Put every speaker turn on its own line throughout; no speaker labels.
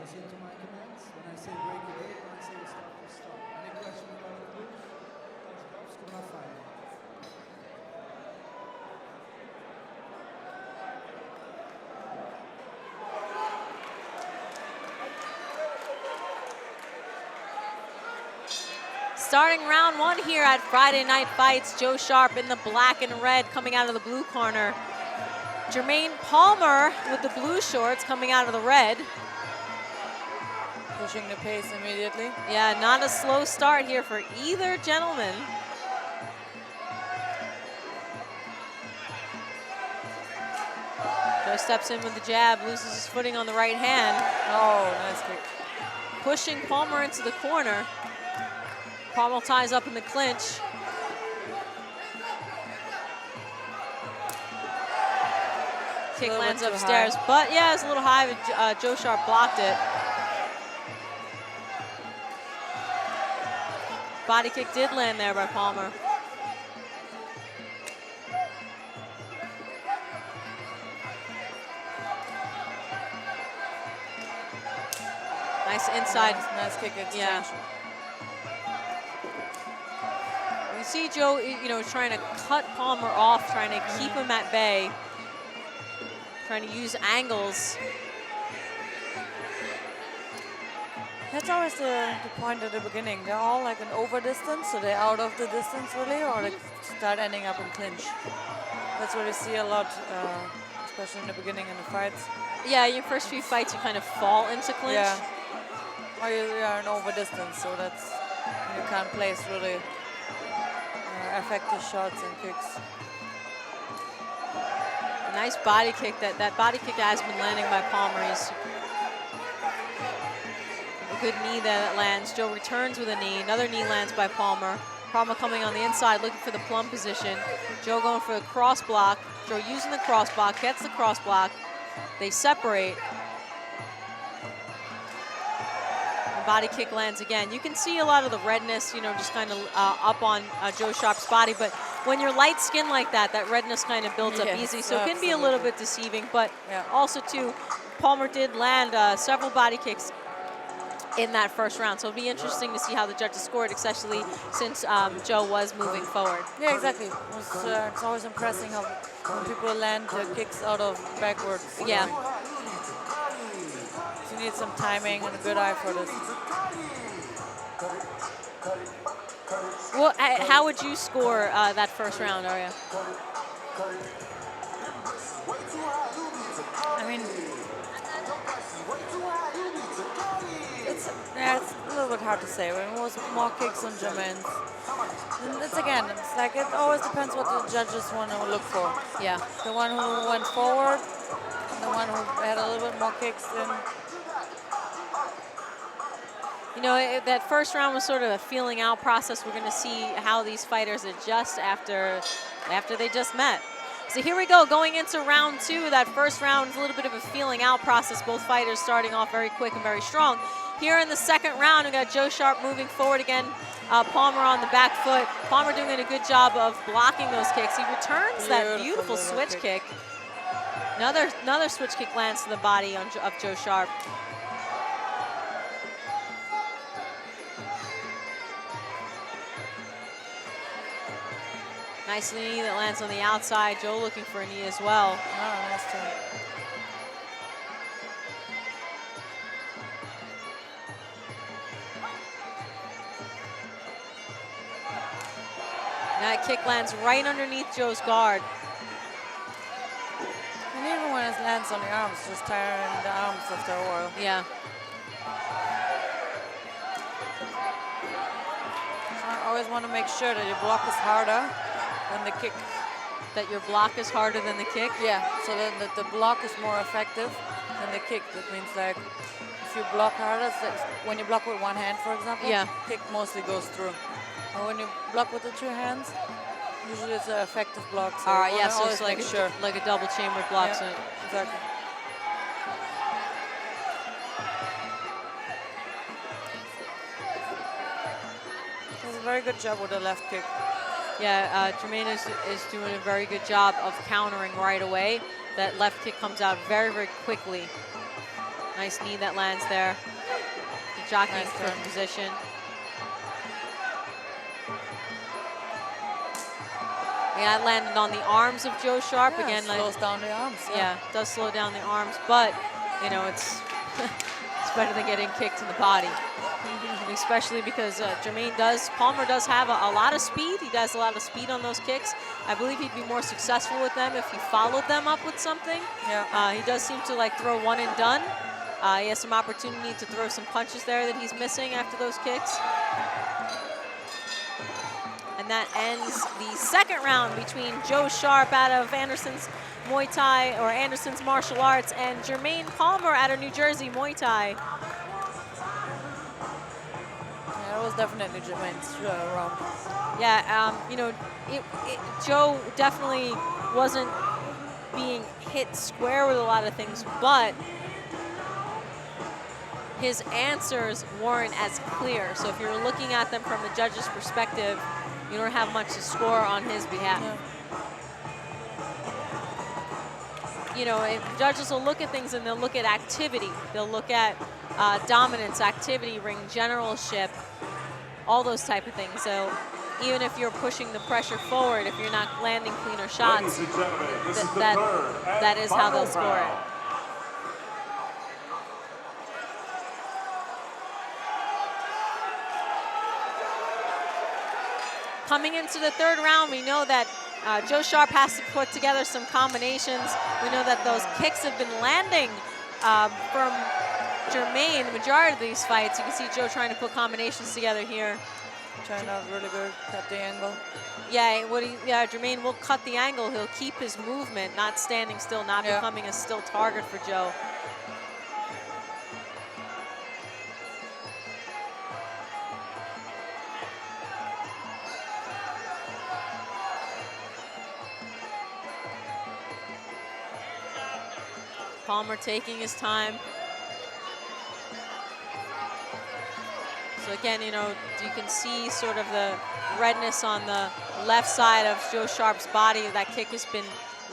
listen to my commands. When I say break it, break. When I say stop, you stop. Any question about the rules? Touch gloves, do not fire.
Starting round one here at Friday Night Fights, Joe Sharp in the black and red coming out of the blue corner. Jermaine Palmer with the blue shorts coming out of the red.
Pushing the pace immediately.
Yeah, not a slow start here for either gentleman. Joe steps in with the jab, loses his footing on the right hand.
Oh, nice kick.
Pushing Palmer into the corner. Palmer ties up in the clinch. Kick lands upstairs, but yeah, it's a little high, but Joe Sharp blocked it. Body kick did land there by Palmer. Nice inside.
Nice kick exchange.
Yeah. You see Joe, you know, trying to cut Palmer off, trying to keep him at bay, trying to use angles.
That's always the point at the beginning. They're all like an over distance, so they're out of the distance really, or they start ending up in clinch. That's what you see a lot, especially in the beginning in the fights.
Yeah, your first few fights, you kind of fall into clinch.
Yeah. Or you are an over distance, so that's you can't place really effective shots and kicks.
Nice body kick. That body kick has been landing by Palmer. He's a good knee that lands. Joe returns with a knee. Another knee lands by Palmer. Palmer coming on the inside, looking for the plum position. Joe going for the cross block. Joe using the cross block, gets the cross block. They separate. The body kick lands again. You can see a lot of the redness, you know, just kind of up on Joe Sharp's body. But when you're light skinned like that, that redness kind of builds up easy. So it can be a little bit deceiving. But also, too, Palmer did land several body kicks in that first round. So it'll be interesting to see how the judges scored, especially since Joe was moving forward.
Yeah, exactly. It's always impressive how when people land kicks out of backwards.
Yeah.
So you need some timing and a good eye for this.
Well, how would you score that first round, Arya?
I mean, it's a little bit hard to say. I mean, it was more kicks on Jermaine's. And it's like it always depends what the judges want to look for.
Yeah.
The one who went forward, and the one who had a little bit more kicks than.
You know, that first round was sort of a feeling out process. We're going to see how these fighters adjust after they just met. So here we go, going into round two. That first round is a little bit of a feeling out process. Both fighters starting off very quick and very strong. Here in the second round, we got Joe Sharp moving forward again. Palmer on the back foot. Palmer doing a good job of blocking those kicks. He returns that beautiful switch kick. Another switch kick lands to the body of Joe Sharp. Nice knee that lands on the outside. Joe looking for a knee as well.
Oh, nice turn.
That kick lands right underneath Joe's guard.
And even when it lands on the arms, just tiring the arms after a while.
Yeah.
So I always want to make sure that your block is harder than the kick.
That your block is harder than the kick?
Yeah, so then the block is more effective than the kick. That means like if you block harder, when you block with one hand, for example, kick mostly goes through. And when you block with the two hands, usually it's an effective block. So
all right, yeah, so it's like a double chamber block.
Yeah,
so
exactly. Does a very good job with the left kick.
Yeah, Jermaine is doing a very good job of countering right away. That left kick comes out very, very quickly. Nice knee that lands there. Jockeying
Nice
for
turn.
position. Yeah, that landed on the arms of Joe Sharp.
Yeah,
Again, like,
slows down the arms.
yeah, does slow down the arms, but you know, it's it's better than getting kicked in the body. Especially because Palmer does have a lot of speed. He does a lot of speed on those kicks. I believe he'd be more successful with them if he followed them up with something.
Yeah.
He does seem to like throw one and done. He has some opportunity to throw some punches there that he's missing after those kicks. And that ends the second round between Joe Sharp out of Anderson's Muay Thai, or Anderson's Martial Arts, and Jermaine Palmer out of New Jersey Muay Thai.
Yeah, it was definitely Jermaine's round.
Yeah, you know, Joe definitely wasn't being hit square with a lot of things, but his answers weren't as clear. So if you're looking at them from the judge's perspective, you don't have much to score on his behalf.
Yeah.
You know, judges will look at things and they'll look at activity. They'll look at dominance, activity, ring generalship, all those type of things. So even if you're pushing the pressure forward, if you're not landing cleaner shots, that is how they'll score it. Coming into the third round, we know that Joe Sharp has to put together some combinations. We know that those kicks have been landing from Jermaine the majority of these fights. You can see Joe trying to put combinations together here.
Trying out really good, cut the angle.
Yeah, Jermaine will cut the angle. He'll keep his movement, not standing still, not becoming a still target for Joe. Palmer taking his time. So again, you know, you can see sort of the redness on the left side of Joe Sharp's body. That kick has been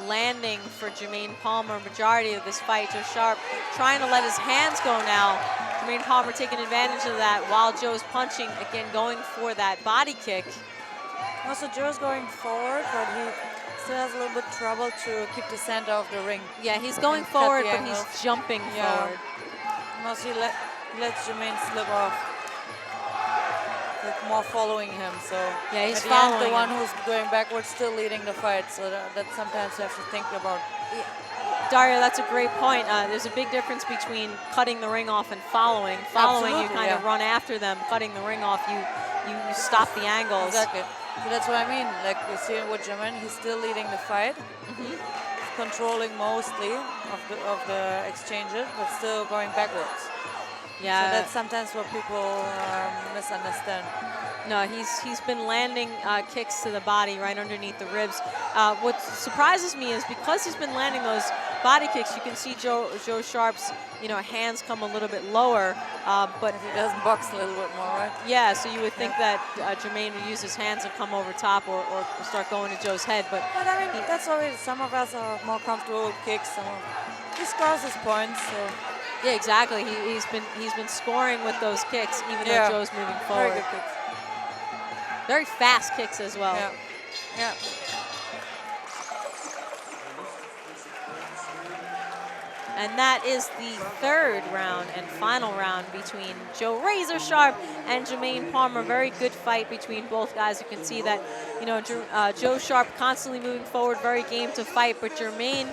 landing for Jermaine Palmer majority of this fight. Joe Sharp trying to let his hands go now. Jermaine Palmer taking advantage of that while Joe's punching, again going for that body kick.
Also, Joe's going forward, but he still has a little bit trouble to keep the center of the ring.
Yeah, he's going forward, but he's jumping forward.
Also, he lets Jermaine slip off. Like more following him, so
yeah, he's
at the
following
end, the one
him.
who's going backwards still leading the fight, so that sometimes you have to think about.
Daria, that's a great point. There's a big difference between cutting the ring off and following. Following, you kind of run after them. Cutting the ring off, you stop the angles.
Exactly. So that's what I mean. Like you see with Jermaine, he's still leading the fight, controlling mostly of the exchanges, but still going backwards.
Yeah.
So that's sometimes what people misunderstand.
No, he's been landing kicks to the body right underneath the ribs. What surprises me is because he's been landing those body kicks, you can see Joe Sharp's hands come a little bit lower, but
he doesn't box a little bit more, right?
Yeah, so you would think that Jermaine would use his hands and come over top or start going to Joe's head, but
I mean that's always, some of us are more comfortable with kicks. He scores his points. So.
Yeah, exactly. He's been scoring with those kicks, even though Joe's moving forward.
Very good kicks.
Very fast kicks as well.
Yeah.
And that is the third round and final round between Joe Razor Sharp and Jermaine Palmer. Very good fight between both guys. You can see that, Joe Sharp constantly moving forward, very game to fight, but Jermaine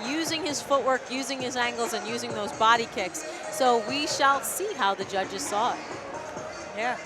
using his footwork, using his angles, and using those body kicks. So we shall see how the judges saw it.
Yeah.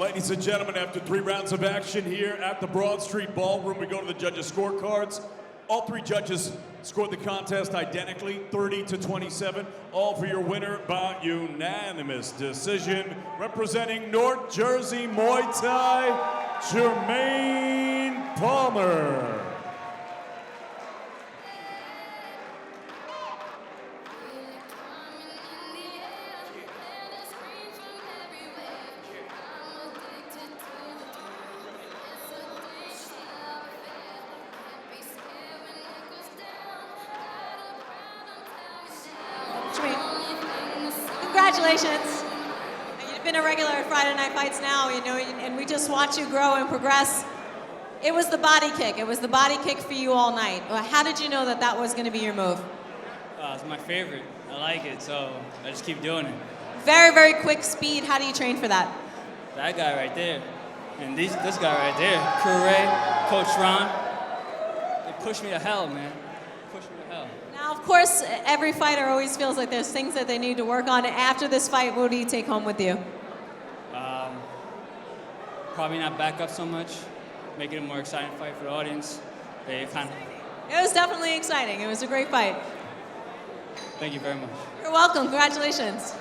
Ladies and gentlemen, after 3 rounds of action here at the Broad Street Ballroom, we go to the judges' scorecards. All 3 judges scored the contest identically, 30-27, all for your winner by unanimous decision. Representing North Jersey Muay Thai, Jermaine Palmer.
Congratulations. You've been a regular at Friday Night Fights now, you know, and we just watch you grow and progress. It was the body kick. It was the body kick for you all night. How did you know that that was going to be your move?
It's my favorite. I like it, so I just keep doing it.
Very, very quick speed. How do you train for that?
That guy right there, and this guy right there, Kure, Coach Ron, they pushed me to hell, man. Pushed me to hell.
Now, of course, every fighter always feels like there's things that they need to work on. After this fight, what do you take home with you?
Probably not back up so much, make it a more exciting fight for the audience. It
was definitely exciting. It was a great fight.
Thank you very much.
You're welcome. Congratulations.